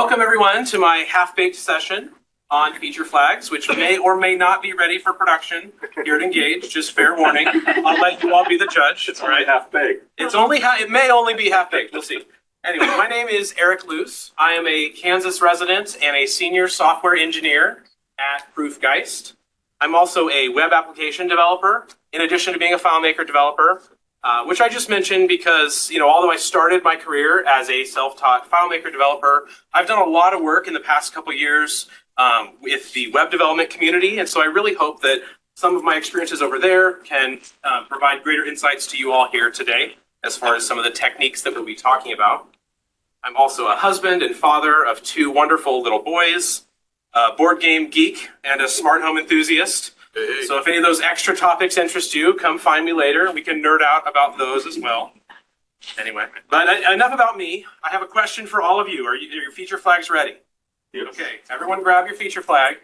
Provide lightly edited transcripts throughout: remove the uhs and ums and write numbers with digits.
Welcome everyone to my half-baked session on feature flags, which may or may not be ready for production here at Engage. Just fair warning. I'll let you all be the judge. It's only half-baked. It may only be half-baked. We'll see. Anyway, my name is Eric Luce. I am a Kansas resident and a senior software engineer at Proofgeist. I'm also a web application developer, in addition to being a FileMaker developer, which I just mentioned because, although I started my career as a self-taught FileMaker developer, I've done a lot of work in the past couple years with the web development community. And so I really hope that some of my experiences over there can provide greater insights to you all here today as far as some of the techniques that we'll be talking about. I'm also a husband and father of two wonderful little boys, a board game geek and a smart home enthusiast. Hey. So if any of those extra topics interest you, come find me later. We can nerd out about those as well. Anyway, but enough about me. I have a question for all of you. Are your feature flags ready? Yes. Okay, everyone grab your feature flag.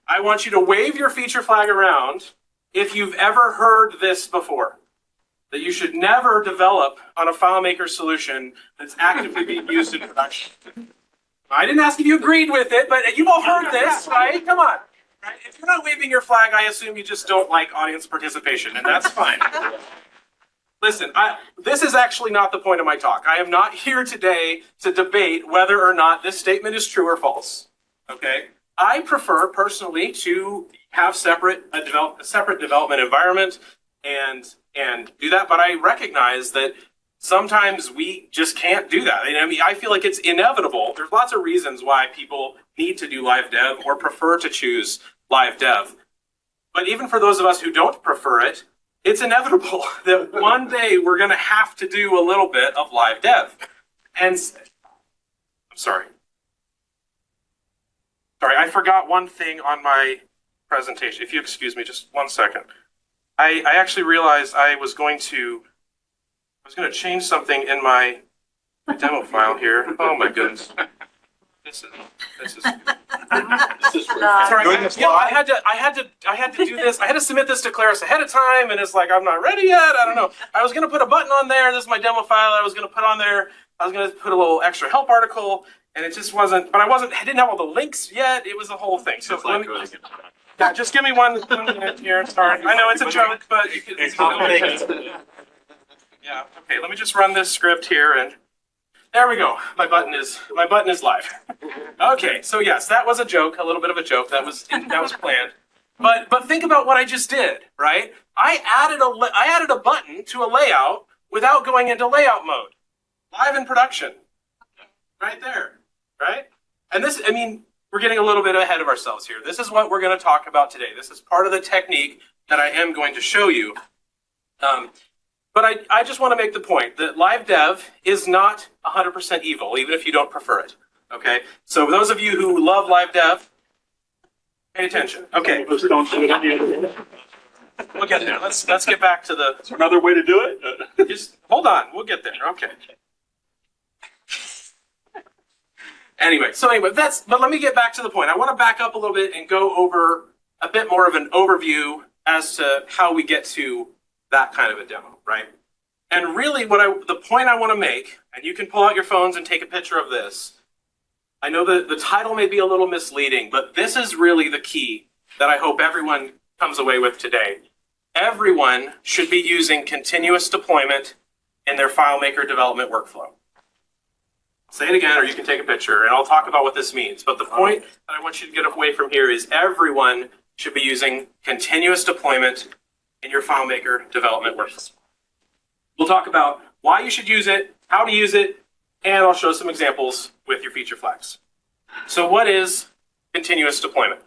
I want you to wave your feature flag around if you've ever heard this before. That you should never develop on a FileMaker solution that's actively being used in production. I didn't ask if you agreed with it, but you've all heard this, right? Come on. Right? If you're not waving your flag, I assume you just don't like audience participation, and that's fine. Listen, this is actually not the point of my talk. I am not here today to debate whether or not this statement is true or false. Okay? I prefer personally to have a separate development environment and do that, but I recognize that sometimes we just can't do that. I feel like it's inevitable. There's lots of reasons why people need to do live dev or prefer to choose live dev. But even for those of us who don't prefer it, it's inevitable that one day we're going to have to do a little bit of live dev. And I'm sorry. I forgot one thing on my presentation. If you excuse me just 1 second. I actually realized I was going to change something in my demo file here. Oh my goodness. This is sorry. I had to do this. I had to submit this to Claris ahead of time, and it's like I'm not ready yet. I don't know. I was gonna put a button on there. This is my demo file. I was gonna put on there. I was gonna put a little extra help article, and it just wasn't. But I didn't have all the links yet. It was a whole thing. So yeah, just give me one minute here. Sorry, I know it's a joke, but you can. Yeah. Okay. Let me just run this script here, and there we go. My button is live. Okay. So yes, that was a joke, a little bit of a joke. That was planned. But think about what I just did, right? I added a button to a layout without going into layout mode, live in production, right there, right? And this, we're getting a little bit ahead of ourselves here. This is what we're going to talk about today. This is part of the technique that I am going to show you. But I just want to make the point that live dev is not 100% evil, even if you don't prefer it. Okay? So those of you who love live dev, pay attention. Okay. Don't do it. We'll get there. Let's get back to the. Is there another way to do it? Just hold on. We'll get there. Okay. Anyway, but let me get back to the point. I want to back up a little bit and go over a bit more of an overview as to how we get to that kind of a demo, right? And really the point I want to make, and you can pull out your phones and take a picture of this. I know that the title may be a little misleading, but this is really the key that I hope everyone comes away with today. Everyone should be using continuous deployment in their FileMaker development workflow. Say it again, or you can take a picture, and I'll talk about what this means. But the point that I want you to get away from here is everyone should be using continuous deployment in your FileMaker development workflow. We'll talk about why you should use it, how to use it, and I'll show some examples with your feature flags. So what is continuous deployment?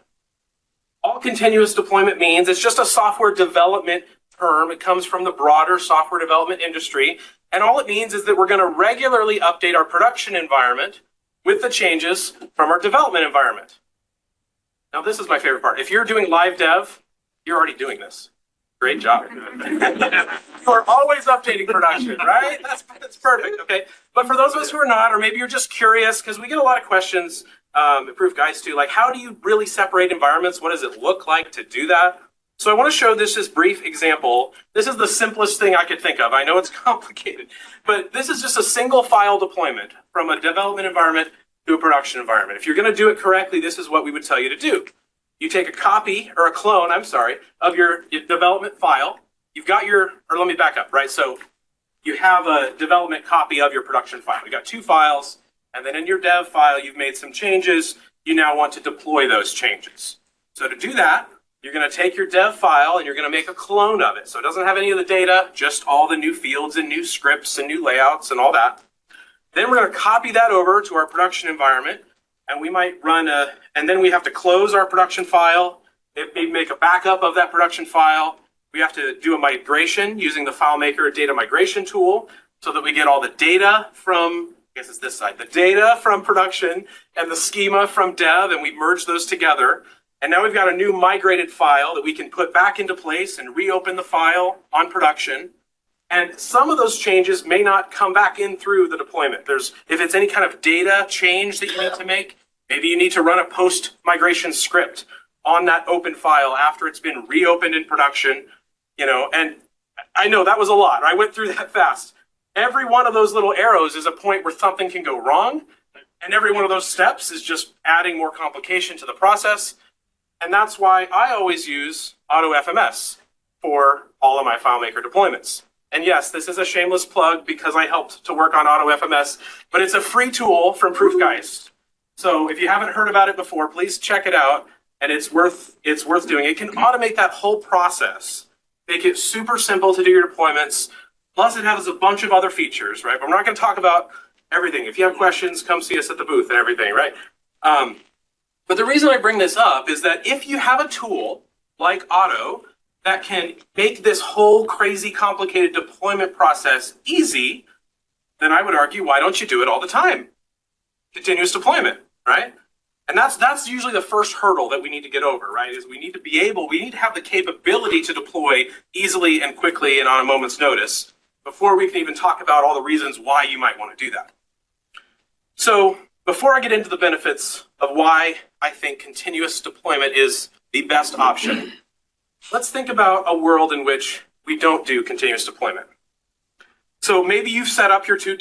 All continuous deployment means it's just a software development term. It comes from the broader software development industry. And all it means is that we're going to regularly update our production environment with the changes from our development environment. Now, this is my favorite part. If you're doing live dev, you're already doing this. Great job. You're always updating production, right? That's perfect, okay? But for those of us who are not, or maybe you're just curious, because we get a lot of questions at Proofgeist too, like how do you really separate environments? What does it look like to do that? So I want to show this brief example. This is the simplest thing I could think of. I know it's complicated, but this is just a single file deployment from a development environment to a production environment. If you're going to do it correctly, this is what we would tell you to do. You take a copy, or a clone, I'm sorry, of your development file. You've got your, or let me back up, right? So you have a development copy of your production file. You got 2 files, and then in your dev file, you've made some changes. You now want to deploy those changes. So to do that, you're going to take your dev file and you're going to make a clone of it. So it doesn't have any of the data, just all the new fields and new scripts and new layouts and all that. Then we're going to copy that over to our production environment, and we might run and then we have to close our production file, maybe make a backup of that production file. We have to do a migration using the FileMaker data migration tool so that we get all the data from, I guess it's this side, the data from production and the schema from dev, and we merge those together. And now we've got a new migrated file that we can put back into place and reopen the file on production. And some of those changes may not come back in through the deployment. If it's any kind of data change that you need to make, maybe you need to run a post-migration script on that open file after it's been reopened in production, and I know that was a lot. I went through that fast. Every one of those little arrows is a point where something can go wrong. And every one of those steps is just adding more complication to the process. And that's why I always use AutoFMS for all of my FileMaker deployments. And yes, this is a shameless plug because I helped to work on AutoFMS, but it's a free tool from Proofgeist. So if you haven't heard about it before, please check it out, and it's worth doing. It can automate that whole process, make it super simple to do your deployments. Plus, it has a bunch of other features, right? But we're not going to talk about everything. If you have questions, come see us at the booth and everything, right? But the reason I bring this up is that if you have a tool like Auto that can make this whole crazy complicated deployment process easy, then I would argue, why don't you do it all the time? Continuous deployment, right? And that's usually the first hurdle that we need to get over, right? Is we need to have the capability to deploy easily and quickly and on a moment's notice before we can even talk about all the reasons why you might want to do that. So before I get into the benefits of why I think continuous deployment is the best option, let's think about a world in which we don't do continuous deployment. So maybe you've set up your two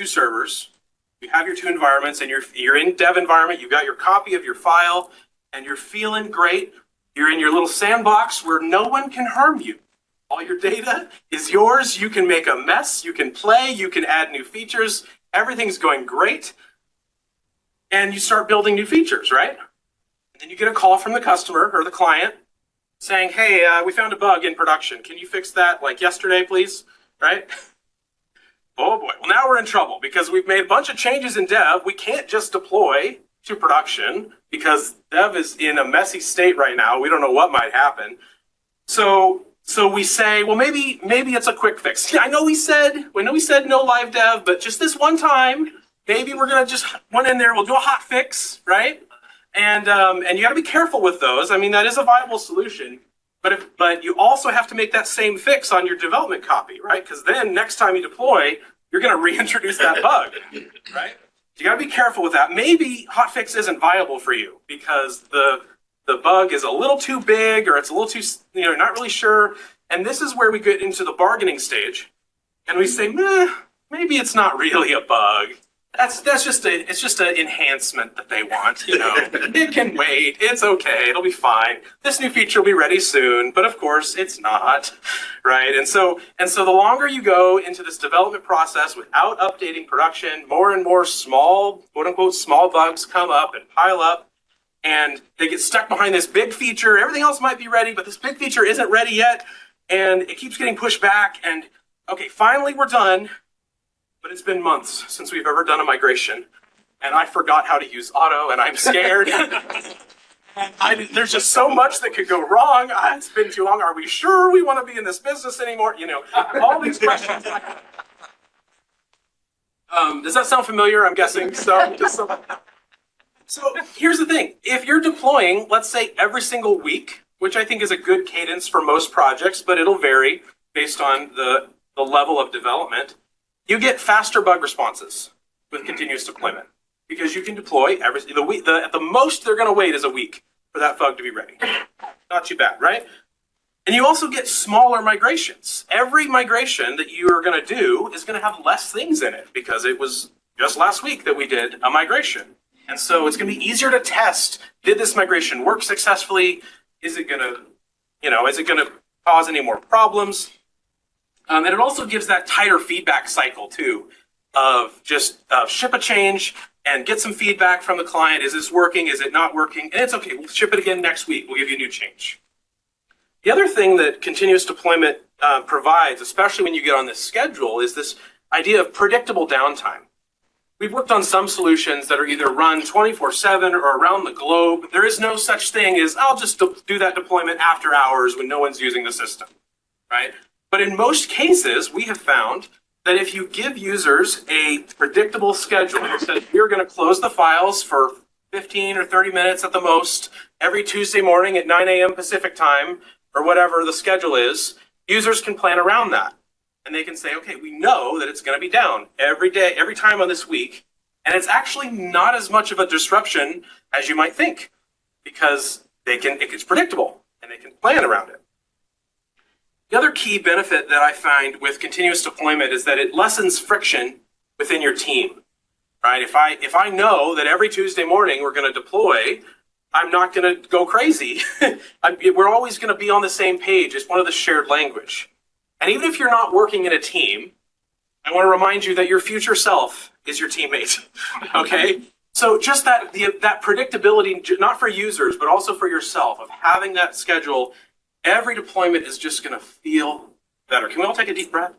servers, you have your 2 environments, and you're in dev environment, you've got your copy of your file, and you're feeling great. You're in your little sandbox where no one can harm you. All your data is yours. You can make a mess, you can play, you can add new features. Everything's going great. And you start building new features, right? And then you get a call from the customer or the client saying, hey, we found a bug in production. Can you fix that like yesterday, please? Right? Oh boy, well now we're in trouble because we've made a bunch of changes in dev. We can't just deploy to production because dev is in a messy state right now. We don't know what might happen. So we say, well, maybe it's a quick fix. I know we said no live dev, but just this one time, maybe we're gonna just went in there. We'll do a hot fix, right? And you got to be careful with those. I mean, that is a viable solution, but you also have to make that same fix on your development copy, right? Because then next time you deploy, you're going to reintroduce that bug, right? You got to be careful with that. Maybe hotfix isn't viable for you because the bug is a little too big or it's a little too, not really sure. And this is where we get into the bargaining stage, and we say, maybe it's not really a bug. It's just an enhancement that they want, It can wait. It's okay. It'll be fine. This new feature will be ready soon, but of course it's not, right? And so the longer you go into this development process without updating production, more and more small, quote unquote, small bugs come up and pile up, and they get stuck behind this big feature. Everything else might be ready, but this big feature isn't ready yet, and it keeps getting pushed back. And okay, finally we're done. But it's been months since we've ever done a migration, and I forgot how to use Auto, and I'm scared. There's just so much that could go wrong. It's been too long. Are we sure we want to be in this business anymore? All these questions. Does that sound familiar? I'm guessing. So here's the thing. If you're deploying, let's say every single week, which I think is a good cadence for most projects, but it'll vary based on the level of development, you get faster bug responses with continuous deployment because you can deploy at the most they're going to wait is a week for that bug to be ready. Not too bad, right? And you also get smaller migrations. Every migration that you are going to do is going to have less things in it because it was just last week that we did a migration. And so it's going to be easier to test. Did this migration work successfully? Is it going to, is it going to cause any more problems? And it also gives that tighter feedback cycle too, of just ship a change and get some feedback from the client. Is this working? Is it not working? And it's okay. We'll ship it again next week. We'll give you a new change. The other thing that continuous deployment provides, especially when you get on this schedule, is this idea of predictable downtime. We've worked on some solutions that are either run 24/7 or around the globe. There is no such thing as, I'll just do that deployment after hours when no one's using the system, right? But in most cases, we have found that if you give users a predictable schedule that says you're going to close the files for 15 or 30 minutes at the most every Tuesday morning at 9 a.m. Pacific time, or whatever the schedule is, users can plan around that. And they can say, okay, we know that it's going to be down every day, every time on this week. And it's actually not as much of a disruption as you might think, because it's predictable and they can plan around it. The other key benefit that I find with continuous deployment is that it lessens friction within your team, right? If I know that every Tuesday morning we're going to deploy, I'm not going to go crazy. We're always going to be on the same page. It's one of the shared language. And even if you're not working in a team, I want to remind you that your future self is your teammate, okay? So just that predictability, not for users, but also for yourself, of having that schedule, every deployment is just going to feel better. Can we all take a deep breath?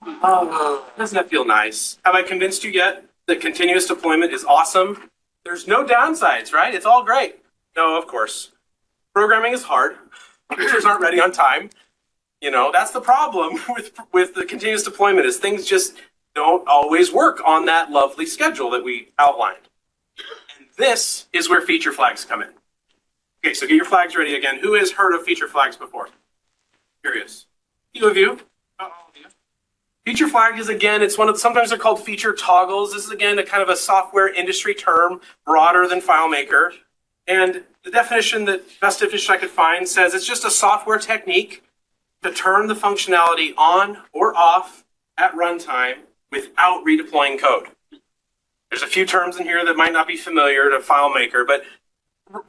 Oh, doesn't that feel nice? Have I convinced you yet that continuous deployment is awesome? There's no downsides, right? It's all great. No, of course. Programming is hard. Features aren't ready on time. That's the problem with the continuous deployment, is things just don't always work on that lovely schedule that we outlined. And this is where feature flags come in. Okay, so get your flags ready again. Who has heard of feature flags before? Curious. Few of you. Feature flag is, again, sometimes they're called feature toggles. This is, again, a kind of a software industry term, broader than FileMaker. And the best definition I could find says it's just a software technique to turn the functionality on or off at runtime without redeploying code. There's a few terms in here that might not be familiar to FileMaker, but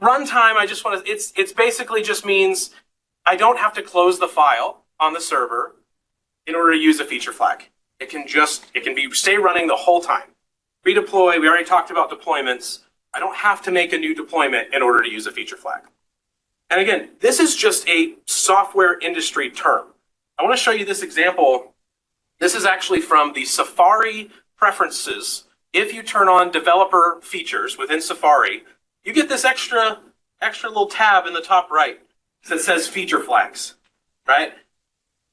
runtime, it's basically just means I don't have to close the file on the server in order to use a feature flag. It can stay running the whole time. Redeploy, we already talked about deployments. I don't have to make a new deployment in order to use a feature flag. And again, this is just a software industry term. I want to show you this example. This is actually from the Safari preferences. If you turn on developer features within Safari, you get this extra little tab in the top right that says feature flags, right?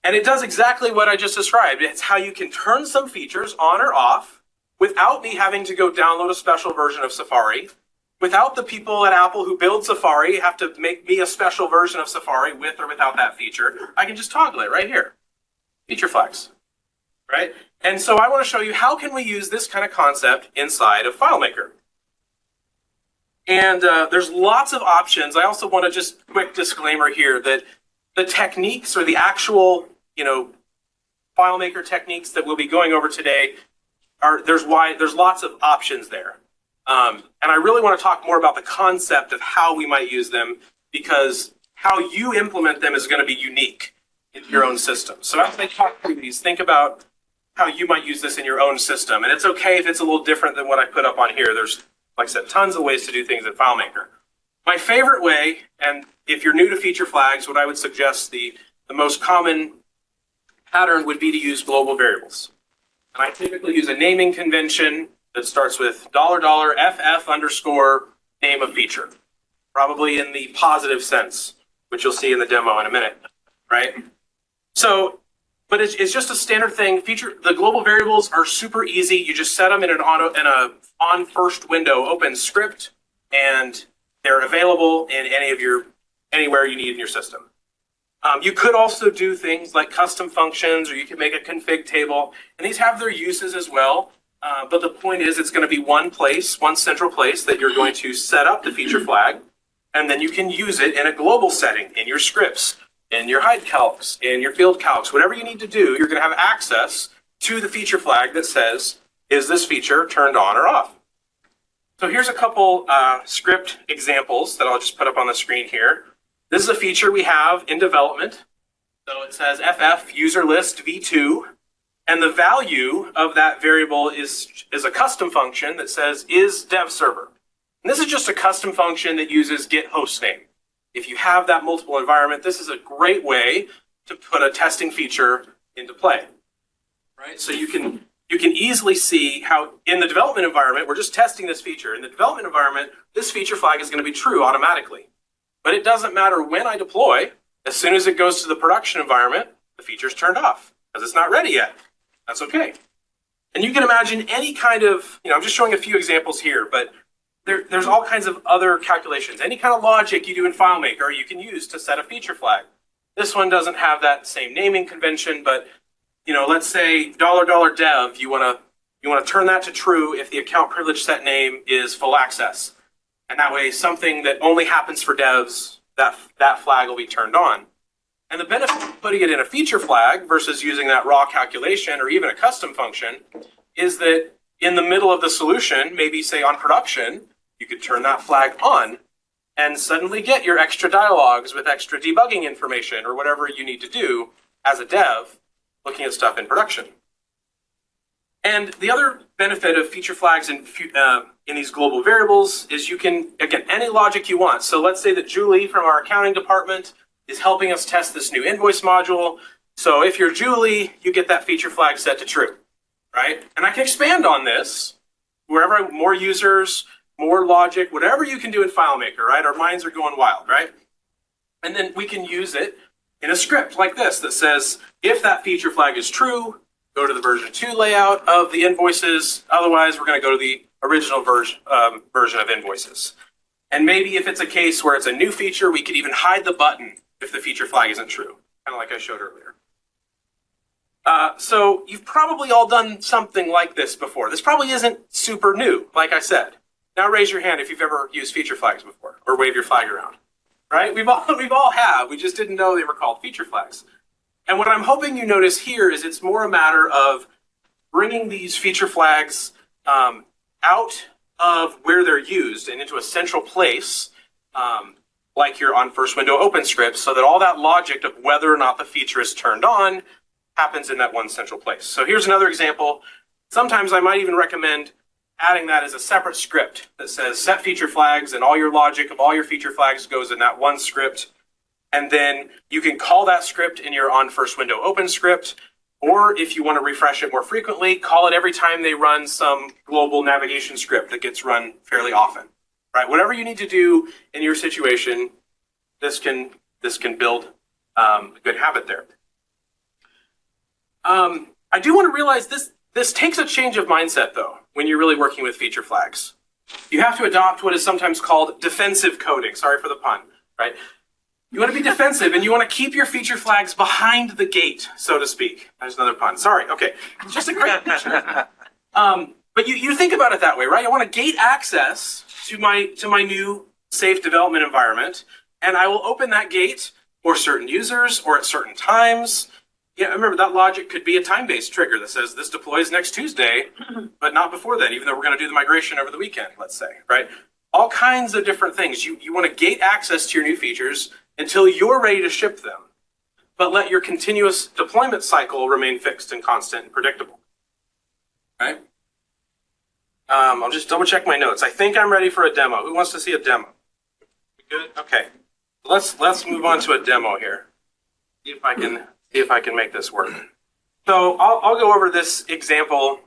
And it does exactly what I just described. It's how you can turn some features on or off without me having to go download a special version of Safari, without the people at Apple who build Safari have to make me a special version of Safari with or without that feature. I can just toggle it right here. Feature flags, right? And so I want to show you how can we use this kind of concept inside of FileMaker. And there's lots of options. I also want to just quick disclaimer here that the techniques, or the actual, FileMaker techniques that we'll be going over today, there's lots of options there. And I really want to talk more about the concept of how we might use them, because how you implement them is going to be unique in your own system. So as I talk through these, think about how you might use this in your own system. And it's okay if it's a little different than what I put up on here. There's, like I said, tons of ways to do things in FileMaker. My favorite way, and if you're new to feature flags, what I would suggest, the most common pattern would be to use global variables. And I typically use a naming convention that starts with $FF_ name of feature, probably in the positive sense, which you'll see in the demo in a minute, right? So, but it's just a standard thing. The global variables are super easy. You just set them in an on first window open script, and they're available in anywhere you need in your system. You could also do things like custom functions, or you can make a config table, and these have their uses as well. But the point is, it's going to be one central place that you're going to set up the feature flag, and then you can use it in a global setting, in your scripts, in your hide calcs, in your field calcs, whatever you need to do. You're going to have access to the feature flag that says, is this feature turned on or off? So here's a couple script examples that I'll just put up on the screen here. This is a feature we have in development. So it says ff user list v2, and the value of that variable is a custom function that says is dev server. And this is just a custom function that uses get hostname. If you have that multiple environment, this is a great way to put a testing feature into play, right? So you can easily see how in the development environment, we're just testing this feature. In the development environment, this feature flag is going to be true automatically. But it doesn't matter when I deploy. As soon as it goes to the production environment, the feature's turned off because it's not ready yet. That's okay. And you can imagine any kind of, I'm just showing a few examples here, but there's all kinds of other calculations. Any kind of logic you do in FileMaker you can use to set a feature flag. This one doesn't have that same naming convention, but let's say $dev, you want to turn that to true if the account privilege set name is full access. And that way something that only happens for devs, that flag will be turned on. And the benefit of putting it in a feature flag versus using that raw calculation or even a custom function is that in the middle of the solution, maybe say on production, you could turn that flag on and suddenly get your extra dialogues with extra debugging information or whatever you need to do as a dev looking at stuff in production. And the other benefit of feature flags in these global variables is you can, again, any logic you want. So let's say that Julie from our accounting department is helping us test this new invoice module. So if you're Julie, you get that feature flag set to true, right? And I can expand on this wherever more users, more logic, whatever you can do in FileMaker, right? Our minds are going wild, right? And then we can use it in a script like this that says, if that feature flag is true, go to the version 2 layout of the invoices. Otherwise, we're going to go to the original version of invoices. And maybe if it's a case where it's a new feature, we could even hide the button if the feature flag isn't true, kind of like I showed earlier. So you've probably all done something like this before. This probably isn't super new, like I said. Now raise your hand if you've ever used feature flags before or wave your flag around, right? We've all have. We just didn't know they were called feature flags. And what I'm hoping you notice here is it's more a matter of bringing these feature flags out of where they're used and into a central place, like your on first window open script, so that all that logic of whether or not the feature is turned on happens in that one central place. So here's another example. Sometimes I might even recommend adding that as a separate script that says set feature flags, and all your logic of all your feature flags goes in that one script. And then you can call that script in your on first window open script, or if you want to refresh it more frequently, call it every time they run some global navigation script that gets run fairly often, right? Whatever you need to do in your situation, this can build a good habit there. I do want to realize this takes a change of mindset though, when you're really working with feature flags. You have to adopt what is sometimes called defensive coding. Sorry for the pun, right? You want to be defensive and you want to keep your feature flags behind the gate, so to speak. There's another pun. Sorry. Okay. Just a great picture. But you think about it that way, right? I want to gate access to my new safe development environment, and I will open that gate for certain users or at certain times. Yeah, remember that logic could be a time-based trigger that says this deploys next Tuesday, but not before then, even though we're going to do the migration over the weekend, let's say, right? All kinds of different things. You want to gate access to your new features until you're ready to ship them, but let your continuous deployment cycle remain fixed and constant and predictable, right? I'll just double check my notes. I think I'm ready for a demo. Who wants to see a demo? We good? Okay. Let's move on to a demo here. See if I can make this work. So I'll go over this example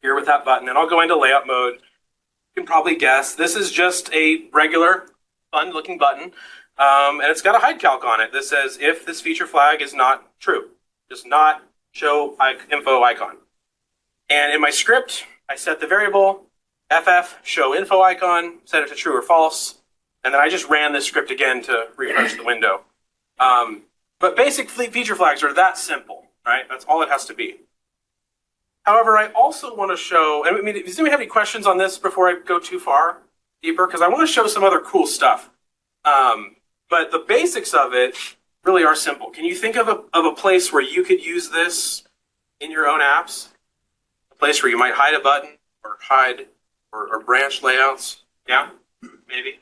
here with that button, and I'll go into layout mode. You can probably guess this is just a regular, fun-looking button, and it's got a hide calc on it that says if this feature flag is not true, does not show info icon. And in my script, I set the variable ff show info icon, set it to true or false, and then I just ran this script again to refresh the window. But basically, feature flags are that simple, right? That's all it has to be. However, I also want to show, and I mean, does anybody have any questions on this before I go too far deeper? Because I want to show some other cool stuff. But the basics of it really are simple. Can you think of a place where you could use this in your own apps? A place where you might hide a button or hide or branch layouts. Yeah, maybe.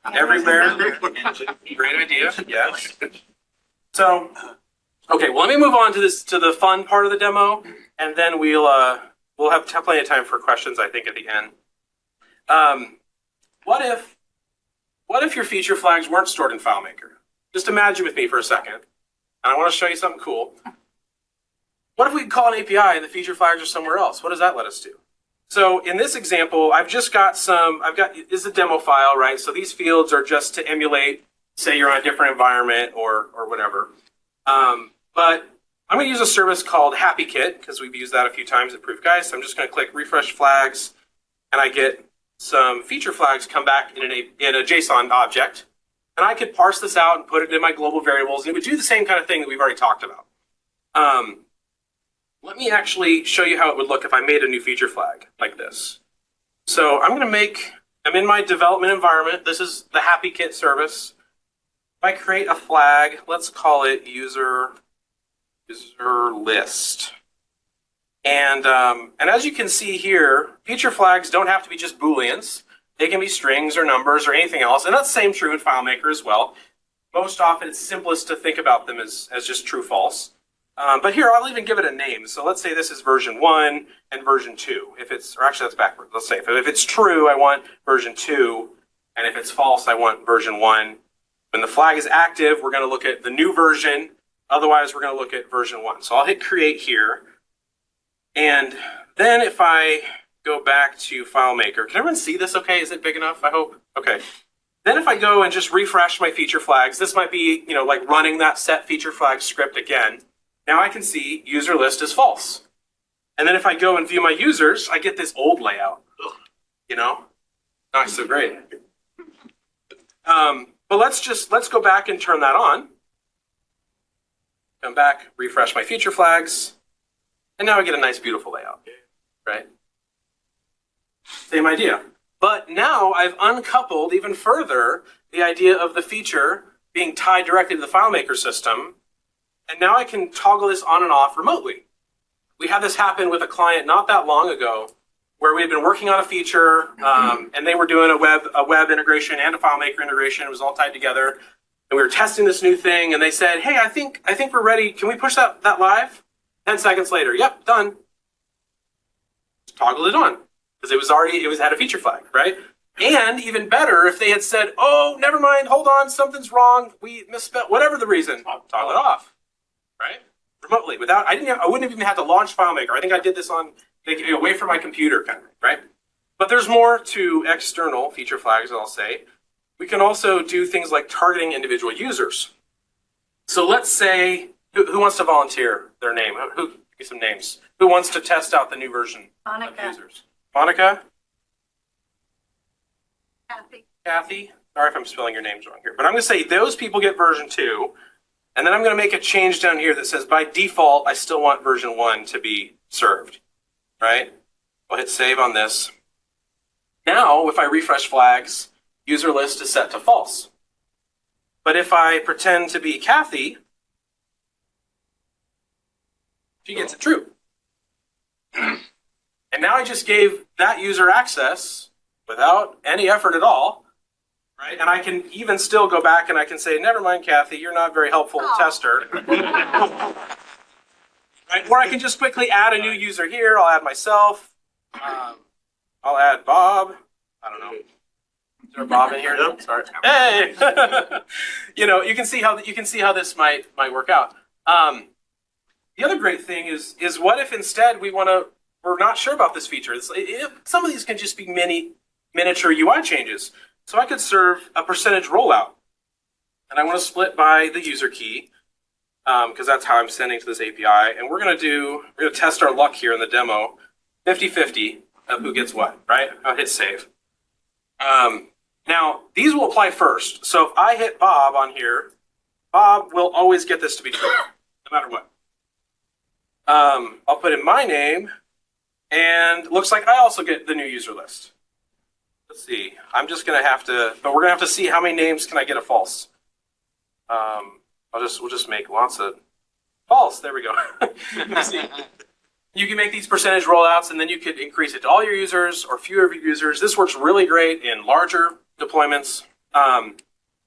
Everywhere. Great idea. Yes. So, okay. Well, let me move on to the fun part of the demo, and then we'll have plenty of time for questions, I think, at the end. What if your feature flags weren't stored in FileMaker? Just imagine with me for a second. And I want to show you something cool. What if we call an API and the feature flags are somewhere else? What does that let us do? So in this example, this is a demo file, right? So these fields are just to emulate, say you're on a different environment or whatever. But I'm going to use a service called HappyKit because we've used that a few times at Proof Guys. So I'm just going to click refresh flags, and I get some feature flags come back in a JSON object. And I could parse this out and put it in my global variables, and it would do the same kind of thing that we've already talked about. Let me actually show you how it would look if I made a new feature flag like this. So I'm in my development environment. This is the HappyKit service. If I create a flag, let's call it user list. And as you can see here, feature flags don't have to be just Booleans. They can be strings or numbers or anything else. And that's the same true in FileMaker as well. Most often it's simplest to think about them as just true false. But here, I'll even give it a name. So let's say this is version 1 and version 2. Or actually that's backwards. Let's say if it's true, I want version 2. And if it's false, I want version 1. When the flag is active, we're going to look at the new version. Otherwise, we're going to look at version 1. So I'll hit create here. And then if I go back to FileMaker, can everyone see this okay? Is it big enough? I hope. Okay. Then if I go and just refresh my feature flags, this might be, like running that set feature flag script again. Now I can see user list is false. And then if I go and view my users, I get this old layout. Not so great. But let's go back and turn that on. Come back, refresh my feature flags, and now I get a nice, beautiful layout, right? Same idea. But now I've uncoupled even further the idea of the feature being tied directly to the FileMaker system, and now I can toggle this on and off remotely. We had this happen with a client not that long ago where we had been working on a feature, and they were doing a web integration and a FileMaker integration. It was all tied together. And we were testing this new thing, and they said, hey, I think we're ready. Can we push that live? 10 seconds later, yep, done. Just toggle it on, because it had a feature flag, right? And even better, if they had said, oh, never mind, hold on, something's wrong, we misspelled, whatever the reason, toggle it off, right? Remotely, I wouldn't have even had to launch FileMaker. I think I did this away from my computer, kind of, right? But there's more to external feature flags, I'll say. We can also do things like targeting individual users. So let's say, who wants to volunteer their name? Give me some names. Who wants to test out the new version of users? Monica? Kathy? Sorry if I'm spelling your names wrong here. But I'm going to say those people get version 2. And then I'm going to make a change down here that says, by default, I still want version 1 to be served. Right? I'll hit save on this. Now, if I refresh flags, user list is set to false. But if I pretend to be Kathy, she gets it true. And now I just gave that user access without any effort at all, right? And I can even still go back and I can say, never mind, Kathy, you're not a very helpful tester. Right? Or I can just quickly add a new user here. I'll add myself. I'll add Bob. I don't know. Is there a Bob in here? No, sorry. Hey, you can see how this might work out. The other great thing is what if instead we're not sure about this feature? Some of these can just be miniature UI changes. So I could serve a percentage rollout, and I want to split by the user key because that's how I'm sending to this API. And we're going to test our luck here in the demo, 50-50 of who gets what. Right? I'll hit save. Now, these will apply first. So if I hit Bob on here, Bob will always get this to be true, no matter what. I'll put in my name, and looks like I also get the new user list. Let's see. I'm just going to have to, but we're going to have to see how many names can I get a false. We'll just make lots of false. There we go. Let's see. You can make these percentage rollouts, and then you could increase it to all your users or fewer of your users. This works really great in larger deployments.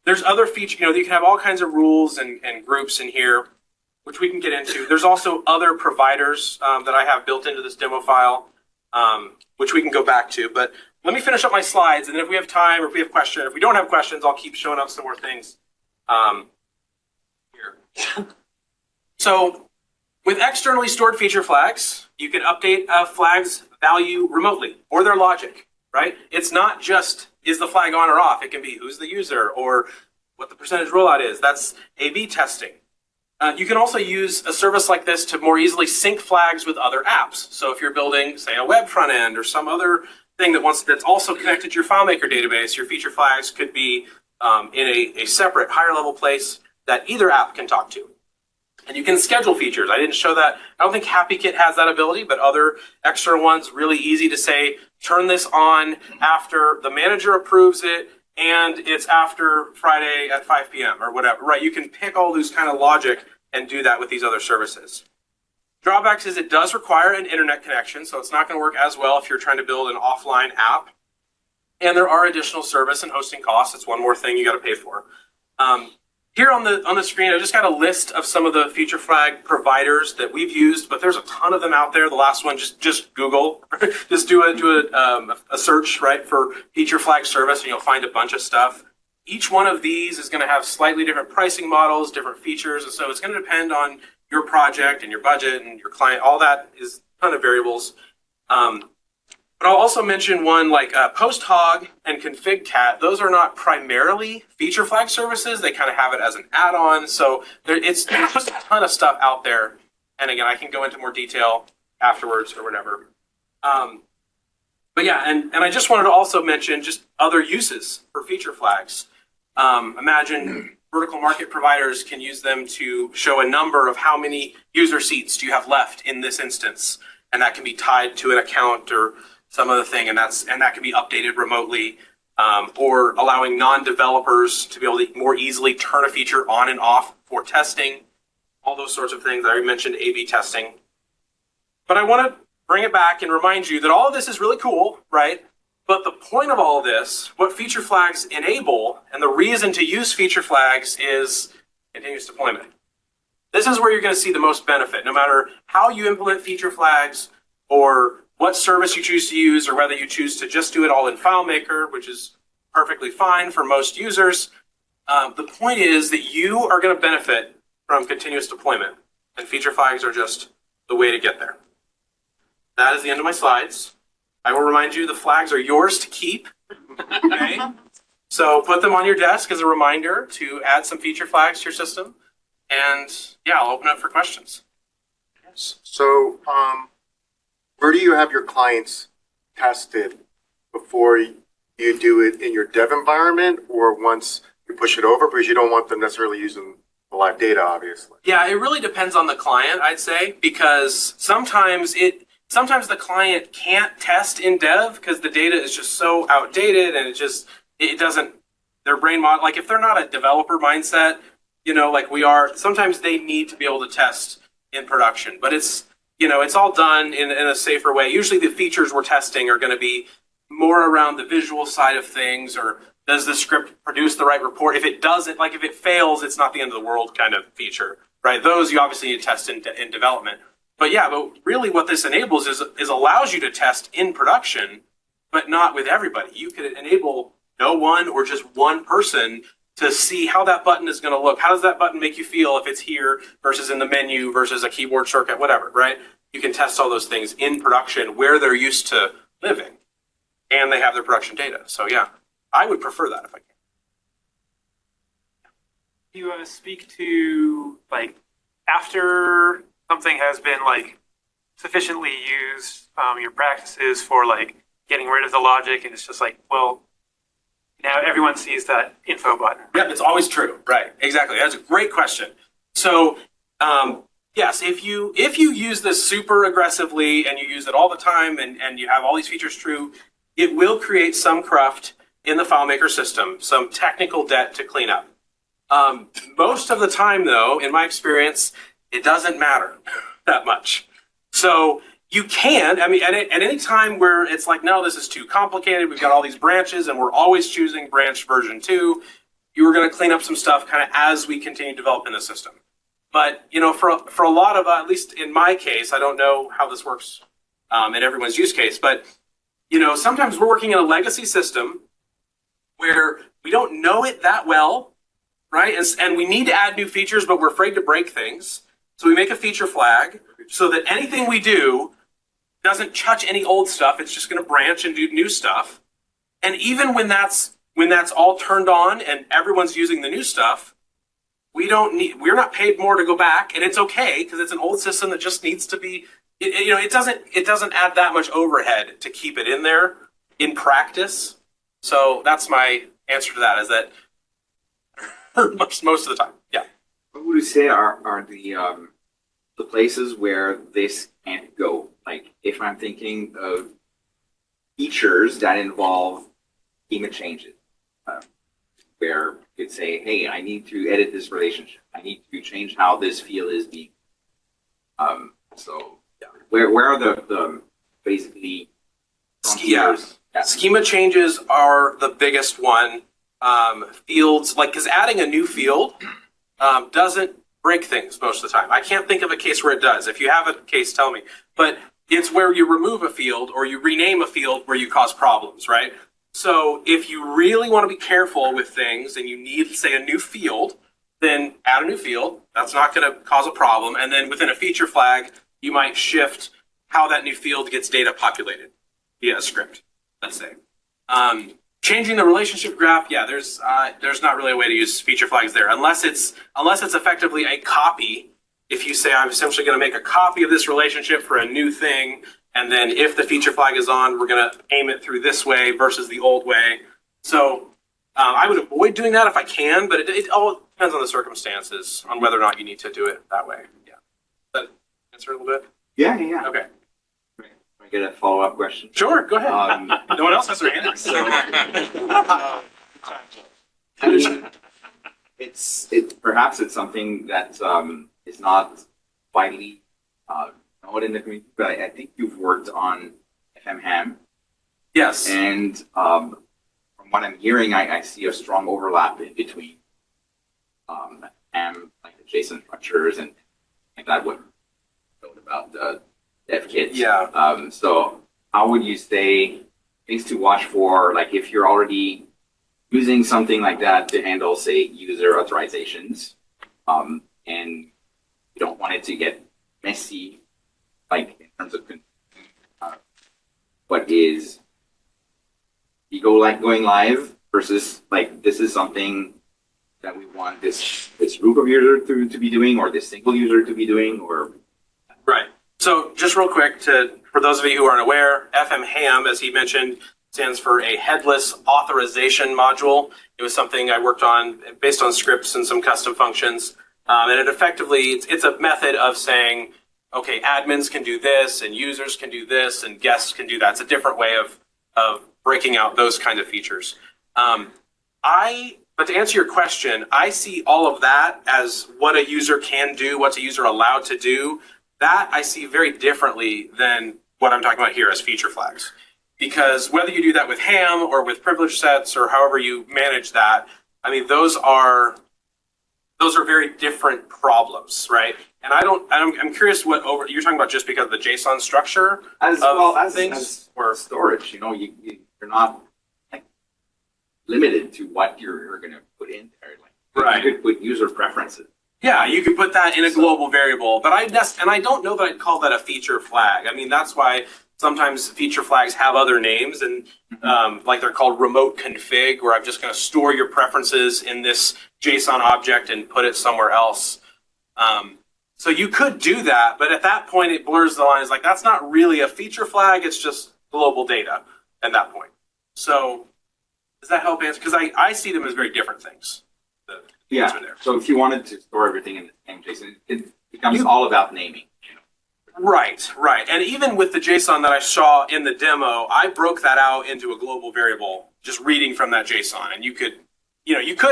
There's other features, you can have all kinds of rules and groups in here, which we can get into. There's also other providers that I have built into this demo file, which we can go back to. But let me finish up my slides, and then if we have time or if we have questions, if we don't have questions, I'll keep showing up some more things here. So with externally stored feature flags, you can update a flag's value remotely or their logic, right? It's not just is the flag on or off. It can be who's the user or what the percentage rollout is. That's A/B testing. You can also use a service like this to more easily sync flags with other apps. So if you're building, say, a web front end or some other thing that's also connected to your FileMaker database, your feature flags could be in a separate higher level place that either app can talk to. And you can schedule features. I didn't show that. I don't think HappyKit has that ability, but other external ones, really easy to say, turn this on after the manager approves it and it's after Friday at 5 p.m. or whatever, right? You can pick all those kind of logic and do that with these other services. Drawbacks is it does require an internet connection, so it's not going to work as well if you're trying to build an offline app. And there are additional service and hosting costs. It's one more thing you got to pay for. Here on the screen, I just got a list of some of the feature flag providers that we've used, but there's a ton of them out there. The last one, just Google, just do a search, right, for feature flag service, and you'll find a bunch of stuff. Each one of these is going to have slightly different pricing models, different features, and so it's going to depend on your project and your budget and your client. All that is a ton of variables. But I'll also mention one like PostHog and ConfigCat. Those are not primarily feature flag services. They kind of have it as an add-on. So there's just a ton of stuff out there. And again, I can go into more detail afterwards or whatever. But yeah, and I just wanted to also mention just other uses for feature flags. Imagine vertical market providers can use them to show a number of how many user seats do you have left in this instance. And that can be tied to an account or some other thing, and that can be updated remotely, or allowing non-developers to be able to more easily turn a feature on and off for testing, all those sorts of things. I already mentioned A/B testing. But I want to bring it back and remind you that all of this is really cool, right? But the point of all of this, what feature flags enable, and the reason to use feature flags is continuous deployment. This is where you're going to see the most benefit, no matter how you implement feature flags or what service you choose to use, or whether you choose to just do it all in FileMaker, which is perfectly fine for most users. The point is that you are going to benefit from continuous deployment, and feature flags are just the way to get there. That is the end of my slides. I will remind you the flags are yours to keep. Okay? So put them on your desk as a reminder to add some feature flags to your system. And yeah, I'll open up for questions. So, where do you have your clients tested before you do it in your dev environment, or once you push it over, because you don't want them necessarily using the live data, obviously? Yeah, it really depends on the client, I'd say, because sometimes the client can't test in dev because the data is just so outdated and it doesn't, their brain model, like if they're not a developer mindset, like we are, sometimes they need to be able to test in production, but it's all done in a safer way. Usually the features we're testing are going to be more around the visual side of things, or does the script produce the right report? If it doesn't, like if it fails, it's not the end of the world kind of feature, right? Those you obviously need to test in development. But yeah, but really what this enables is allows you to test in production, but not with everybody. You could enable no one or just one person to see how that button is going to look. How does that button make you feel if it's here versus in the menu versus a keyboard shortcut, whatever, right? You can test all those things in production where they're used to living, and they have their production data. So yeah, I would prefer that if I can. You speak to like after something has been like sufficiently used, your practices for like getting rid of the logic, and it's just like, well, now everyone sees that info button. Yep, it's always true. Right, exactly. That's a great question. So yes, if you use this super aggressively and you use it all the time and you have all these features true, it will create some cruft in the FileMaker system, some technical debt to clean up. Most of the time, though, in my experience, it doesn't matter that much. So you can, I mean, at any time where it's like, no, this is too complicated, we've got all these branches and we're always choosing branch version 2, you were going to clean up some stuff kind of as we continue developing the system. But, you know, for a lot of, at least in my case, I don't know how this works in everyone's use case, but, you know, sometimes we're working in a legacy system where we don't know it that well, right? And we need to add new features, but we're afraid to break things. So we make a feature flag so that anything we do doesn't touch any old stuff. It's just going to branch and do new stuff. And even when that's all turned on and everyone's using the new stuff, we're not paid more to go back, and it's okay because it's an old system that just needs to be, it doesn't add that much overhead to keep it in there in practice. So that's my answer to that, is that most of the time, yeah. What would you say are the places where this can't go? Like, if I'm thinking of features that involve schema changes, where you could say, hey, I need to edit this relationship. I need to change how this field is being. So yeah. Where are the basically frontiers? Yeah. Schema changes are the biggest one. Fields, like, because adding a new field doesn't break things most of the time. I can't think of a case where it does. If you have a case, tell me. But it's where you remove a field or you rename a field where you cause problems, right? So if you really want to be careful with things and you need, say, a new field, then add a new field. That's not going to cause a problem. And then within a feature flag, you might shift how that new field gets data populated via a script, let's say. Changing the relationship graph, yeah, there's not really a way to use feature flags there unless it's effectively a copy. If you say, I'm essentially going to make a copy of this relationship for a new thing, and then if the feature flag is on, we're going to aim it through this way versus the old way. So I would avoid doing that if I can, but it all depends on the circumstances on whether or not you need to do it that way. Yeah. Does that answer a little bit? Yeah. Okay. Can I get a follow-up question? Sure, go ahead. No one else has their hand up. Perhaps it's something that is not widely known in the community, but I think you've worked on FM ham. Yes. And from what I'm hearing, I see a strong overlap in between ham, like the JSON structures, and that would know about the dev kits. Yeah. So how would you say things to watch for, like if you're already using something like that to handle, say, user authorizations, and you don't want it to get messy, like in terms of what is going live versus like this is something that we want this group of users to be doing, or this single user to be doing, or right. So just real quick, for those of you who aren't aware, FM ham, as he mentioned, stands for a headless authorization module. It was something I worked on based on scripts and some custom functions. And it effectively, it's a method of saying, okay, admins can do this and users can do this and guests can do that. It's a different way of breaking out those kind of features. But to answer your question, I see all of that as what a user can do, what's a user allowed to do. That I see very differently than what I'm talking about here as feature flags. Because whether you do that with ham or with privilege sets or however you manage that, I mean, those are very different problems, right? And I'm curious what you're talking about, just because of the JSON structure as well as things, as or storage. You know, you're not like limited to what you're going to put in there. Like, right. You could put user preferences. Yeah, you could put that in a global variable, but I don't know that I'd call that a feature flag. I mean, that's why sometimes feature flags have other names, and like they're called remote config, where I'm just going to store your preferences in this JSON object and put it somewhere else. So you could do that, but at that point it blurs the lines. Like, that's not really a feature flag, it's just global data at that point. So does that help answer? Because I see them as very different things. Yeah, so if you wanted to store everything in the same JSON, it becomes all about naming. Right. And even with the JSON that I saw in the demo, I broke that out into a global variable, just reading from that JSON. And you could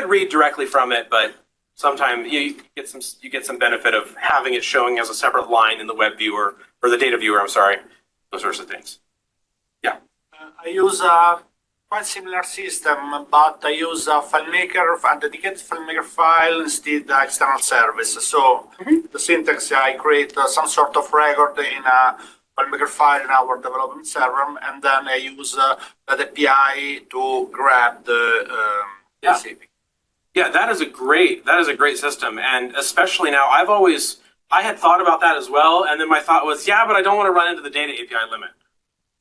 read directly from it, but sometimes you get some benefit of having it showing as a separate line in the web viewer or the data viewer. I'm sorry, those sorts of things. Yeah. I use a quite similar system, but I use a FileMaker, a dedicated FileMaker file instead of external service. So the syntax, I create some sort of record in a FileMaker file in our development server, and then I use that API to grab the Yeah. recipe. Yeah, that is a great system, and especially now, I had thought about that as well, and then my thought was, yeah, but I don't want to run into the data API limit.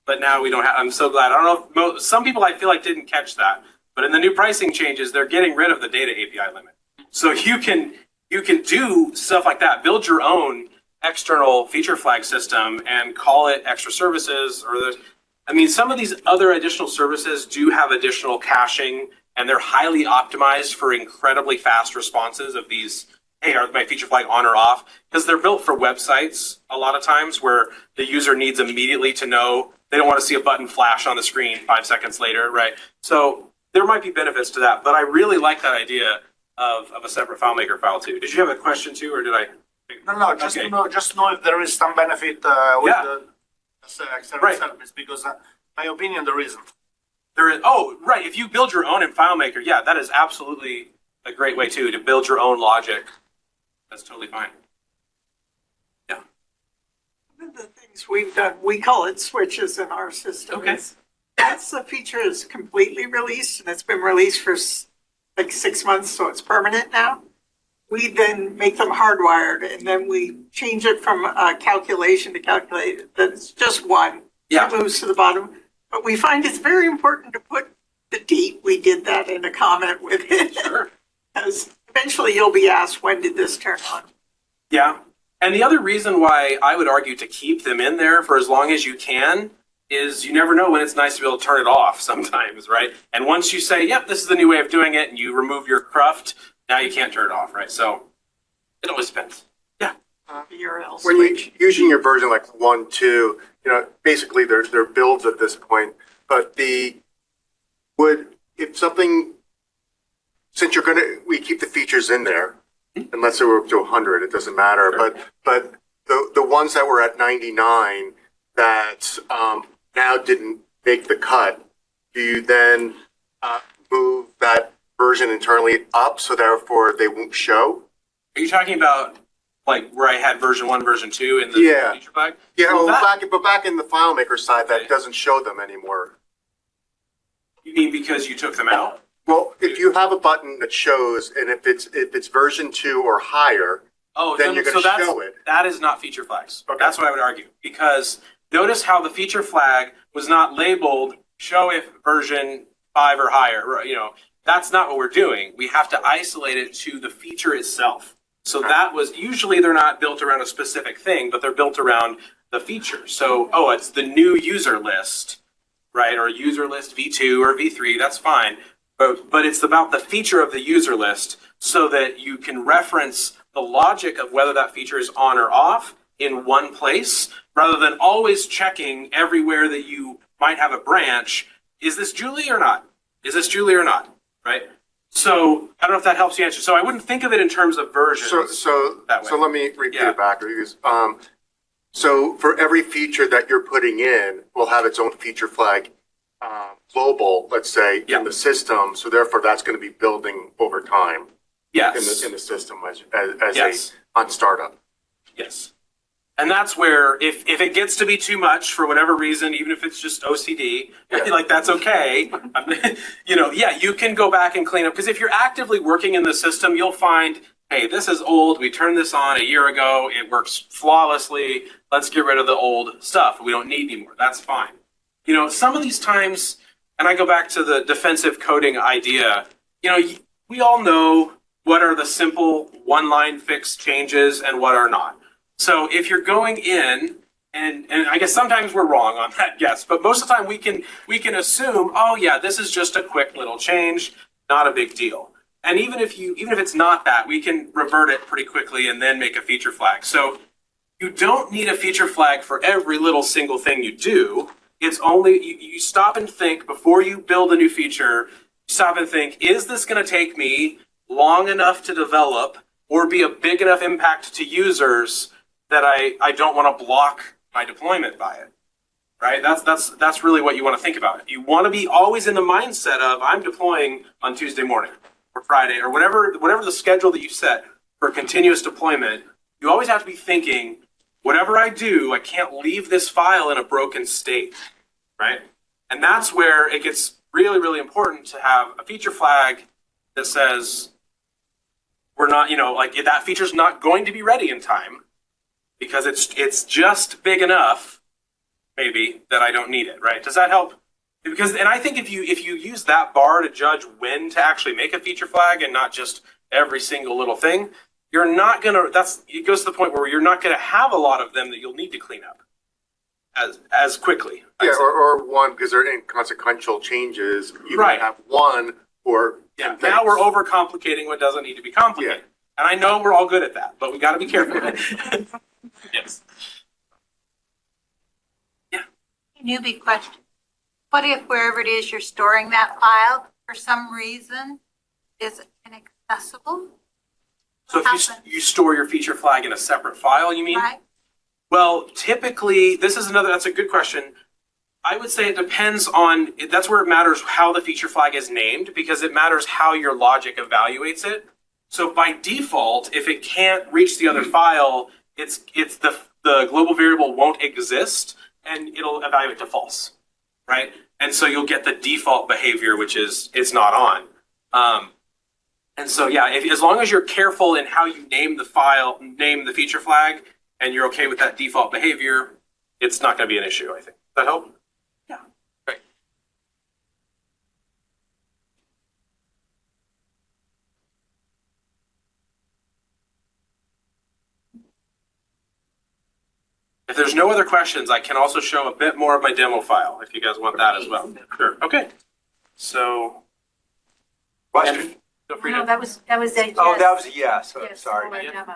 But now we don't have. I'm so glad. I don't know if some people I feel like didn't catch that, but in the new pricing changes, they're getting rid of the data API limit, so you can do stuff like that. Build your own external feature flag system and call it extra services, or some of these other additional services do have additional caching, and they're highly optimized for incredibly fast responses of these, hey, are my feature flag on or off? Because they're built for websites a lot of times where the user needs immediately to know. They don't want to see a button flash on the screen 5 seconds later, right? So there might be benefits to that, but I really like that idea of a separate FileMaker file too. Did you have a question too, or did I? No, just Okay. to know if there is some benefit with Yeah. the external Right. service, because my opinion there isn't. There is. Oh, right. If you build your own in FileMaker, yeah, that is absolutely a great way too to build your own logic. That's totally fine. One of the things we've done, we call it switches in our system. Okay. Once the feature is completely released, and it's been released for like 6 months, so it's permanent now, we then make them hardwired, and then we change it from calculation to calculate that it's just one. Yeah. It moves to the bottom. But we find it's very important to put the date we did that in a comment with it. Sure. Because eventually you'll be asked, when did this turn on? Yeah. And the other reason why I would argue to keep them in there for as long as you can is you never know when it's nice to be able to turn it off sometimes, right? And once you say, yep, this is the new way of doing it, and you remove your cruft, now you can't turn it off, right? So it always depends. Yeah. URL When switch. you're using your version like 1, 2, basically they're builds at this point, but since we keep the features in there, unless they were up to 100, it doesn't matter, Sure. but the ones that were at 99 that now didn't make the cut, do you then move that version internally up so therefore they won't show? Are you talking about like where I had version 1, version 2 in the Yeah. feature flag? Yeah, Well, back in the FileMaker side, Okay. that doesn't show them anymore. You mean because you took them out? Well, if you have a button that shows, and if it's version 2 or higher, Oh, then you're going to show it. That is not feature flags. Okay. That's what I would argue. Because notice how the feature flag was not labeled show if version 5 or higher. That's not what we're doing. We have to isolate it to the feature itself. So that was, usually they're not built around a specific thing, but they're built around the feature. So, it's the new user list, right? Or user list V2 or V3, that's fine. But it's about the feature of the user list so that you can reference the logic of whether that feature is on or off in one place, rather than always checking everywhere that you might have a branch. Is this Julie or not? Is this Julie or not? Right? So I don't know if that helps you answer. So I wouldn't think of it in terms of versions. So that way. let me repeat Yeah. it back. Because, so for every feature that you're putting in, will have its own feature flag global, let's say, Yeah. in the system. So therefore, that's going to be building over time Yes. in the system as Yes. on startup. Yes. And that's where if it gets to be too much for whatever reason, even if it's just OCD, like that's okay. You can go back and clean up. Because if you're actively working in the system, you'll find, hey, this is old. We turned this on a year ago. It works flawlessly. Let's get rid of the old stuff. We don't need anymore. That's fine. Some of these times, and I go back to the defensive coding idea, we all know what are the simple one-line fix changes and what are not. So if you're going in, and I guess sometimes we're wrong on that guess, but most of the time we can assume, oh yeah, this is just a quick little change, not a big deal. And even if it's not that, we can revert it pretty quickly and then make a feature flag. So you don't need a feature flag for every little single thing you do. It's only, you stop and think before you build a new feature, stop and think, is this going to take me long enough to develop or be a big enough impact to users that I don't want to block my deployment by it. Right? That's really what you want to think about. You want to be always in the mindset of I'm deploying on Tuesday morning or Friday or whatever the schedule that you set for continuous deployment. You always have to be thinking, whatever I do, I can't leave this file in a broken state, right? And that's where it gets really, really important to have a feature flag that says we're not, like that feature's not going to be ready in time because it's just big enough, maybe, that I don't need it, right? Does that help? Because, and I think if you use that bar to judge when to actually make a feature flag and not just every single little thing, you're not gonna. It goes to the point where you're not gonna have a lot of them that you'll need to clean up as quickly. Yeah, or one, because they're inconsequential changes. You Right. might have one or Yeah, 10 now we're things. overcomplicating what doesn't need to be complicated. And I know we're all good at that, but we got to be careful. Yes. Newbie question. What if wherever it is you're storing that file, for some reason, is inaccessible? So if you store your feature flag in a separate file, you mean? Right? Well, typically, that's a good question. I would say it depends on, that's where it matters how the feature flag is named, because it matters how your logic evaluates it. So by default, if it can't reach the other file, it's the global variable won't exist and it'll evaluate to false, right? And so you'll get the default behavior, which is it's not on. And so yeah, as long as you're careful in how you name the feature flag, and you're okay with that default behavior, it's not going to be an issue, I think. Does that help? Yeah. Great. If there's no other questions, I can also show a bit more of my demo file if you guys want that as well. Sure. Okay. So, Question? feel free No, to. that was a yes. Oh, that was a yes. Yes, Sorry. for a Yeah. demo.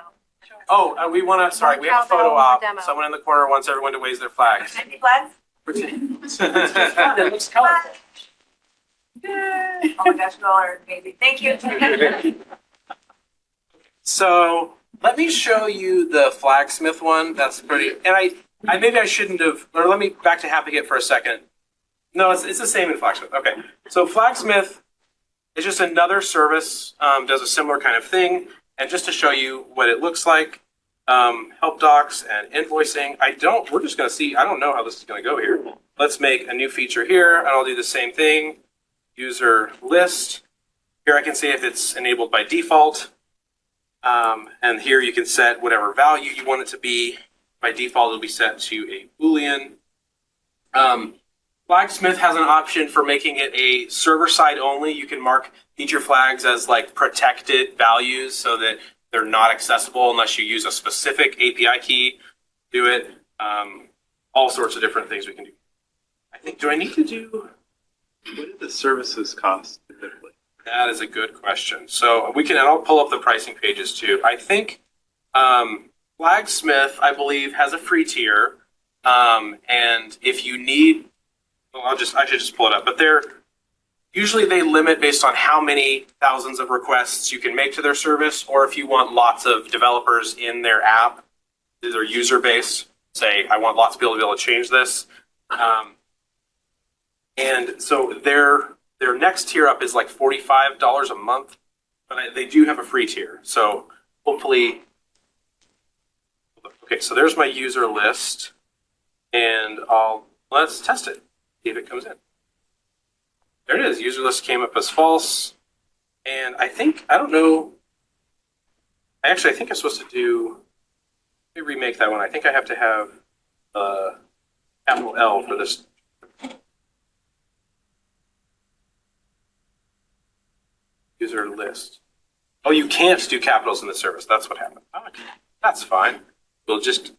Oh, we want to. Sorry, we have a Cowbell photo or op. demo. Someone in the corner wants everyone to raise their flags. Any flags? It looks colorful. Oh my gosh, y'all are amazing. Thank you. So let me show you the Flagsmith one. That's pretty. And I maybe I shouldn't have. Or let me back to Happy Hit for a second. No, it's the same in Flagsmith. Okay, so Flagsmith is just another service. Does a similar kind of thing. And just to show you what it looks like, help docs and invoicing. We're just going to see. I don't know how this is going to go here. Let's make a new feature here, and I'll do the same thing. User list. Here I can see if it's enabled by default. And here you can set whatever value you want it to be. By default, it'll be set to a Boolean. Flagsmith has an option for making it a server-side only. You can mark feature flags as like protected values so that they're not accessible unless you use a specific API key to do it. All sorts of different things we can do. I think, do I need to do? What do the services cost typically? That is a good question. So we can, and I'll pull up the pricing pages too. I think Flagsmith, I believe, has a free tier. And if you need, well, I should just pull it up. But usually they limit based on how many thousands of requests you can make to their service, or if you want lots of developers in their app, their user base. Say, I want lots of people to be able to change this. And so their next tier up is like $45 a month, but they do have a free tier. So hopefully, okay, so there's my user list, and let's test it, see if it comes in. There it is, user list came up as false, and I think I'm supposed to do, let me remake that one. I think I have to have capital L for this. User list. Oh, you can't do capitals in the service. That's what happened. Okay, that's fine. We'll just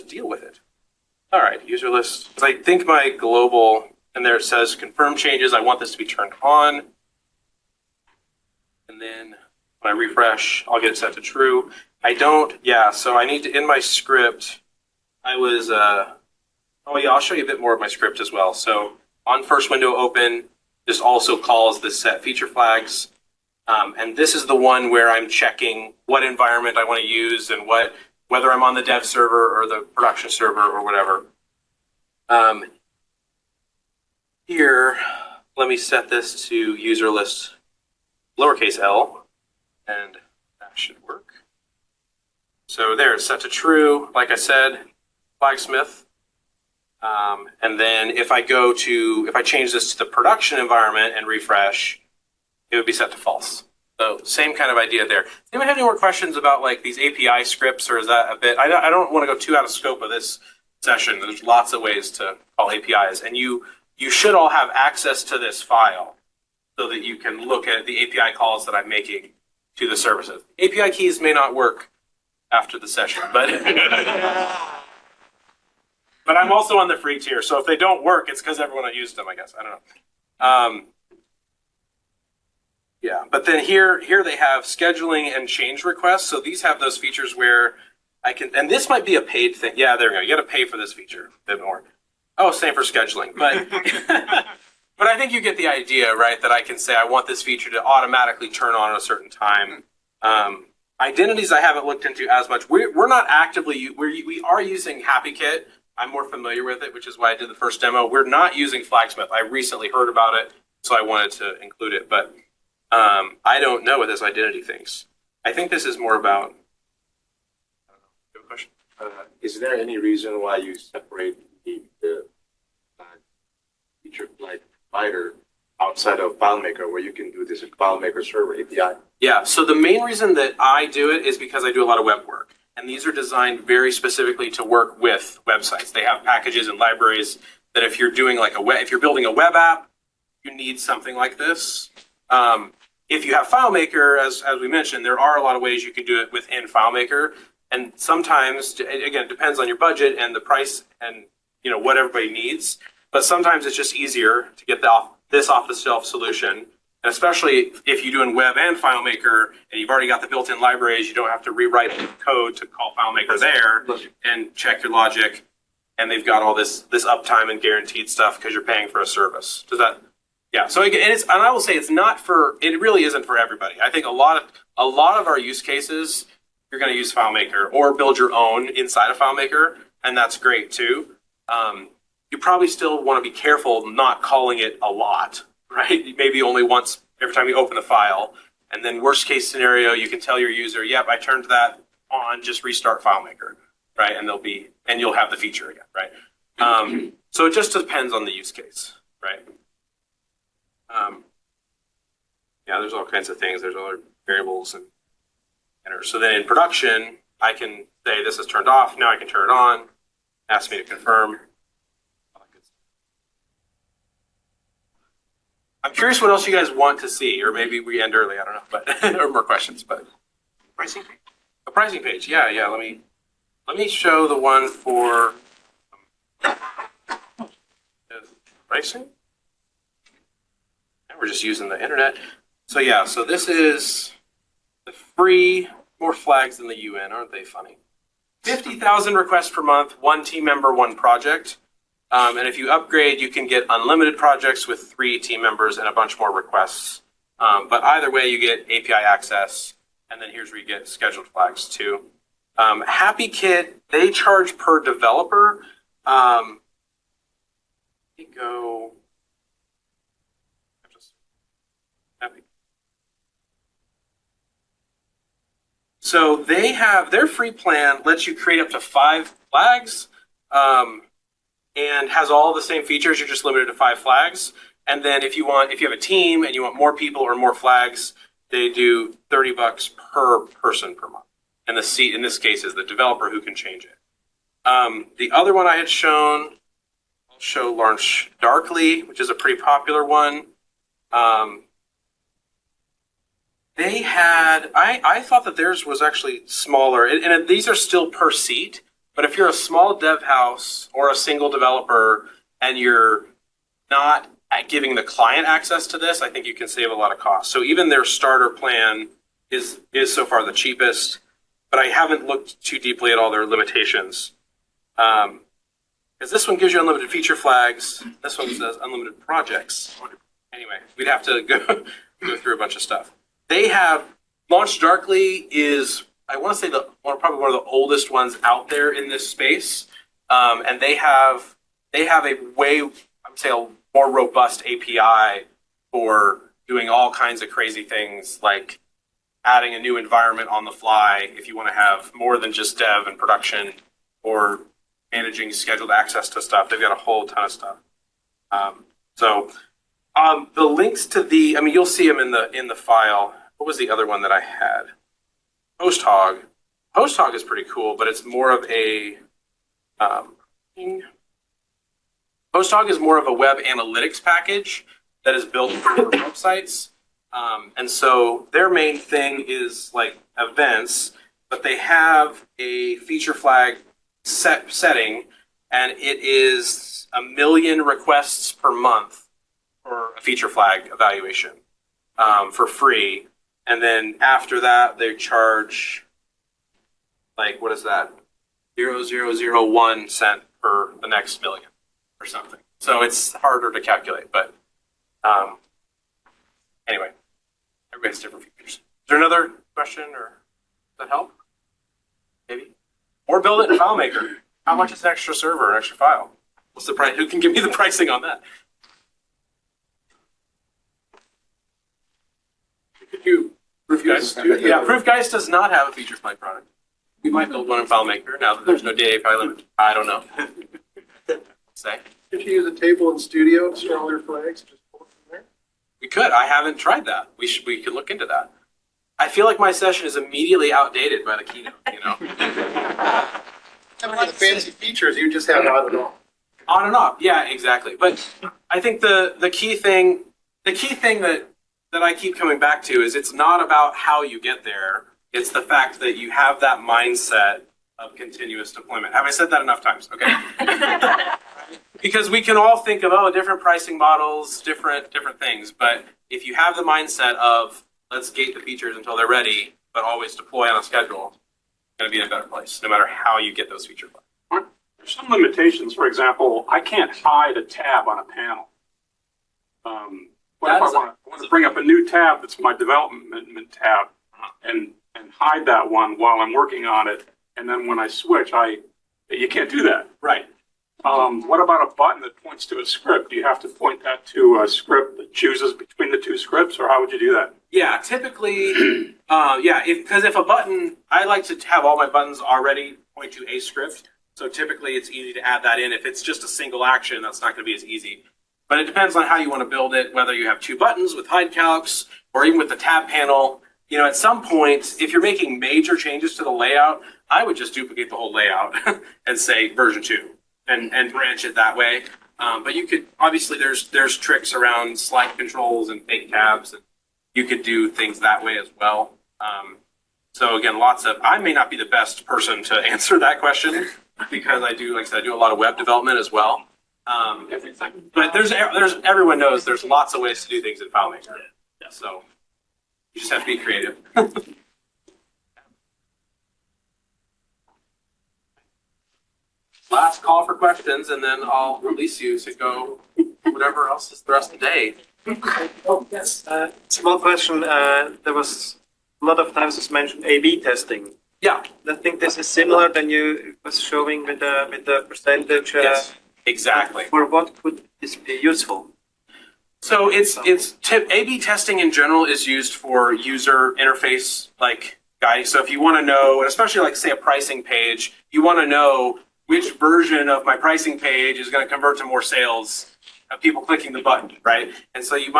deal with it. All right, user list. I think my global, and there it says confirm changes. I want this to be turned on. And then when I refresh, I'll get it set to true. So I need to, in my script, I'll show you a bit more of my script as well. So on first window open, this also calls the set feature flags. And this is the one where I'm checking what environment I want to use and whether I'm on the dev server or the production server or whatever. Here, let me set this to user list lowercase l, and that should work. So there, it's set to true, like I said, flagsmith. And then if I change this to the production environment and refresh, it would be set to false. So same kind of idea there. Does anyone have any more questions about like these API scripts, or is that a bit? I don't want to go too out of scope of this session. There's lots of ways to call APIs, and you should all have access to this file so that you can look at the API calls that I'm making to the services. API keys may not work after the session, but but I'm also on the free tier, so if they don't work, it's because everyone used them, I guess. I don't know. Yeah, but then here they have scheduling and change requests. So these have those features where I can, and this might be a paid thing. Yeah, there we go. You got to pay for this feature a bit more. Oh, same for scheduling, but but I think you get the idea, right? That I can say I want this feature to automatically turn on at a certain time. Identities I haven't looked into as much. We're not actively we are using HappyKit. I'm more familiar with it, which is why I did the first demo. We're not using Flagsmith. I recently heard about it, so I wanted to include it, but I don't know what this identity thinks. I think this is more about. I don't know. You have a question? Is there any reason why you separate the feature like provider outside of FileMaker, where you can do this in FileMaker server API? Yeah. So the main reason that I do it is because I do a lot of web work, and these are designed very specifically to work with websites. They have packages and libraries that if you're doing like if you're building a web app, you need something like this. If you have FileMaker, as we mentioned, there are a lot of ways you can do it within FileMaker. And sometimes, again, it depends on your budget and the price and what everybody needs. But sometimes it's just easier to get this off-the-shelf solution. And especially if you're doing web and FileMaker and you've already got the built-in libraries, you don't have to rewrite the code to call FileMaker there and check your logic. And they've got all this uptime and guaranteed stuff because you're paying for a service. Does that? Yeah, so and I will say it really isn't for everybody. I think a lot of our use cases, you're going to use FileMaker or build your own inside of FileMaker, and that's great too. You probably still want to be careful not calling it a lot, right? Maybe only once every time you open the file, and then worst case scenario, you can tell your user, "Yep, I turned that on. Just restart FileMaker," right? And you'll have the feature again, right? So it just depends on the use case, right? Yeah, there's all kinds of things. There's other variables and enter. So then in production, I can say this is turned off. Now I can turn it on. Ask me to confirm. I'm curious what else you guys want to see, or maybe we end early. I don't know, but or more questions. But Pricing page? a pricing page. Yeah. Let me show the one for pricing. We're just using the internet. So yeah, so this is the free, more flags than the UN, aren't they funny? 50,000 requests per month, one team member, one project. And if you upgrade, you can get unlimited projects with 3 team members and a bunch more requests. But either way, you get API access, and then here's where you get scheduled flags too. HappyKit, they charge per developer. So they have their free plan lets you create up to 5 flags, and has all the same features. You're just limited to 5 flags. And then if you have a team and you want more people or more flags, they do $30 per person per month. And the seat in this case is the developer who can change it. The other one I had shown, I'll show Launch Darkly, which is a pretty popular one. They had, I thought that theirs was actually smaller, and these are still per seat, but if you're a small dev house or a single developer and you're not giving the client access to this, I think you can save a lot of costs. So even their starter plan is so far the cheapest, but I haven't looked too deeply at all their limitations. Because this one gives you unlimited feature flags, this one says unlimited projects. Anyway, we'd have to go through a bunch of stuff. they have Launch Darkly is, I want to say, probably one of the oldest ones out there in this space, and they have a way, I would say, a more robust API for doing all kinds of crazy things, like adding a new environment on the fly if you want to have more than just dev and production, or managing scheduled access to stuff. They've got a whole ton of stuff. The links to you'll see them in the file. What was the other one that I had? HostHog. HostHog is pretty cool, but it's more of a HostHog is more of a web analytics package that is built for websites. And so their main thing is like events, but they have a feature flag setting, and it is 1 million requests per month for a feature flag evaluation for free. And then after that, they charge, like, what is that? 0.001 cent per the next million or something. So it's harder to calculate, but anyway, everybody has different features. Is there another question, or does that help? Maybe? Or build it in FileMaker. How much is an extra server, an extra file? What's the price? Who can give me the pricing on that? Could you, Proofgeist? Yeah, Proofgeist does not have a feature flag product. We might build one in FileMaker now that there's no DAPI limit. I don't know. Say. If you use a table in Studio to store all your flags, just pull it from there. We could. I haven't tried that. We could look into that. I feel like my session is immediately outdated by the keynote, you know? Some of the fancy features you just have on and off. On and off, yeah, exactly. But I think the key thing that I keep coming back to is it's not about how you get there. It's the fact that you have that mindset of continuous deployment. Have I said that enough times? Okay. Because we can all think of different pricing models, different things. But if you have the mindset of let's gate the features until they're ready, but always deploy on a schedule, it's going to be in a better place, no matter how you get those feature flags. There's some limitations. For example, I can't hide a tab on a panel. What if I want to bring up a new tab that's my development tab and hide that one while I'm working on it, and then when I switch, you can't do that. Right. What about a button that points to a script? Do you have to point that to a script that chooses between the two scripts, or how would you do that? Yeah, typically, because if a button, I like to have all my buttons already point to a script. So typically it's easy to add that in. If it's just a single action, that's not going to be as easy. But it depends on how you want to build it, whether you have 2 buttons with hide calcs or even with the tab panel. You know, at some point, if you're making major changes to the layout, I would just duplicate the whole layout and say version 2 and branch it that way. But you could, obviously there's tricks around slide controls and fake tabs, and you could do things that way as well. So again, I may not be the best person to answer that question because I do, like I said, I do a lot of web development as well. But everyone knows there's lots of ways to do things in FileMaker. Yeah. So you just have to be creative. Last call for questions, and then I'll release you to go whatever else is the rest of the day. Oh, yes. Small question. There was a lot of times was mentioned A/B testing. Yeah. I think this is similar than you was showing with the percentage. Yes, exactly. For what could this be useful? So A/B testing in general is used for user interface guiding. So if you want to know, and especially like say a pricing page, you want to know which version of my pricing page is going to convert to more sales of people clicking the button, right? And so you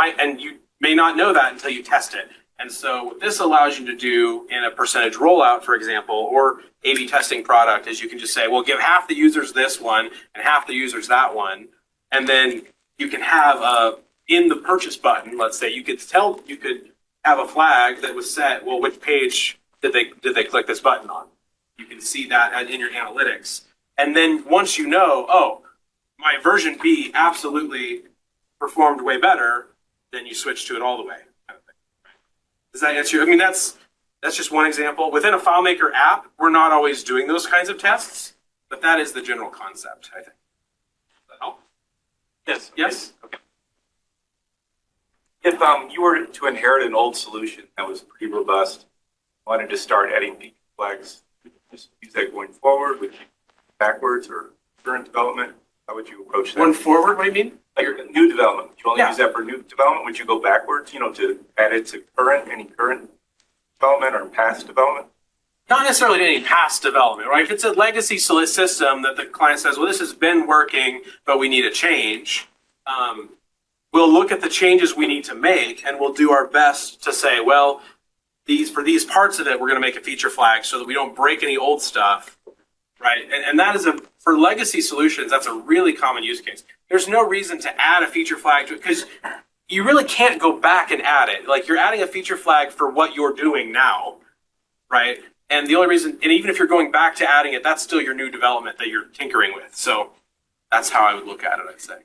may not know that until you test it. And so what this allows you to do in a percentage rollout, for example, or A/B testing product, is you can just say, well, give half the users this one and half the users that one. And then you can have in the purchase button, let's say, you could have a flag that was set, well, which page did they click this button on? You can see that in your analytics. And then once you know, oh, my version B absolutely performed way better, then you switch to it all the way. Does that answer you? I mean, that's just one example. Within a FileMaker app, we're not always doing those kinds of tests, but that is the general concept, I think. Does that help? Yes. Yes? Okay. If you were to inherit an old solution that was pretty robust, wanted to start adding feature flags, just use that going forward, would you backwards or current development? How would you approach that? Going forward, what do you mean? Like your new development, would you only Yeah. use that for new development? Would you go backwards, to add it to any current development or past development? Not necessarily any past development, right? If it's a legacy system that the client says, well, this has been working, but we need a change, we'll look at the changes we need to make and we'll do our best to say, well, for these parts of it, we're going to make a feature flag so that we don't break any old stuff, right? And that is for legacy solutions, that's a really common use case. There's no reason to add a feature flag to it because you really can't go back and add it. Like you're adding a feature flag for what you're doing now, right? And the only reason, and even if you're going back to adding it, that's still your new development that you're tinkering with. So that's how I would look at it, I'd say.